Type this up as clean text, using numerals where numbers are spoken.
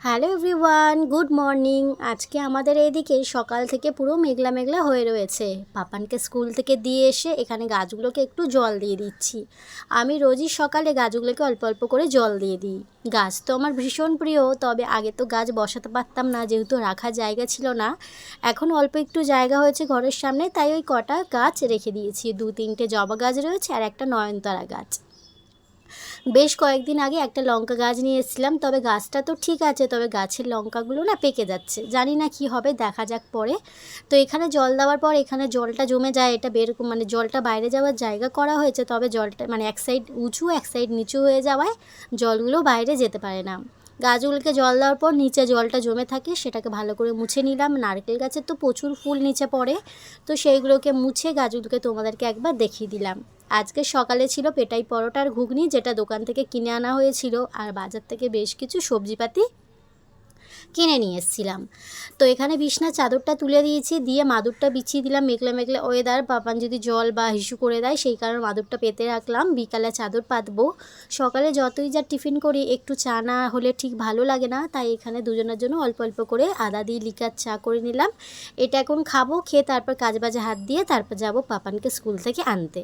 Hello everyone, good morning. আজকে আমাদের এইদিকে সকাল থেকে পুরো মেঘলা মেঘলা হয়ে রয়েছে। পাপানকে স্কুল থেকে দিয়ে এসে এখানে গাছগুলোকে একটু জল দিয়ে দিচ্ছি। আমি রোজই সকালে গাছগুলোকে অল্প অল্প করে জল দিয়ে দিই। গাছ তো আমার ভীষণ প্রিয়, তবে আগে তো গাছ বসাতে পারতাম না, যেহেতু রাখার জায়গা ছিল না। এখন অল্প একটু জায়গা হয়েছে ঘরের সামনে, তাই ওই কটা গাছ রেখে দিয়েছি। 2-3টে জবা গাছ রয়েছে আর একটা নয়নতারা গাছ। বেশ কয়েকদিন আগে একটা লঙ্কা গাছ নিয়ে এসেছিলাম, তবে গাছটা তো ঠিক আছে, তবে গাছের লঙ্কাগুলো না পেকে যাচ্ছে। জানি না কি হবে, দেখা যাক পরে। তো এখানে জল দেওয়ার পর এখানে জলটা জমে যায়, এটা বের মানে জলটা বাইরে যাওয়ার জায়গা করা হয়েছে, তবে জলটা মানে এক সাইড উঁচু এক সাইড নিচু হয়ে যাওয়ায় জলগুলো বাইরে যেতে পারে না। গাছগুলোকে জল দেওয়ার পর নিচে জলটা জমে থাকে, সেটাকে ভালো করে মুছে নিলাম। নারকেল গাছের তো প্রচুর ফুল নিচে পড়ে, তো সেইগুলোকে মুছে গাছগুলোকে তোমাদেরকে একবার দেখিয়ে দিলাম। আজকে সকালে ছিল পেটাই পরোটা আর ঘুগনি, যেটা দোকান থেকে কিনে আনা হয়েছিল, আর বাজার থেকে বেশ কিছু সবজিপাতি কিনে নিয়ে এসেছিলাম। তো এখানে বিছনার চাদরটা তুলে দিয়েছি, দিয়ে মাদুরটা বিছিয়ে দিলাম। মেঘলা মেঘলা ওয়েদার, পাপান যদি জল বা হিসু করে দেয় সেই কারণে মাদুরটা পেতে রাখলাম। বিকালে চাদর পাতবো। সকালে যতই যা টিফিন করি একটু চা না হলে ঠিক ভালো লাগে না, তাই এখানে দুজনের জন্য অল্প অল্প করে আদা দিয়ে লিকার চা করে নিলাম। এটা এখন খাবো, খেয়ে তারপর কাজবাজে হাত দিয়ে তারপর যাব পাপানকে স্কুল থেকে আনতে।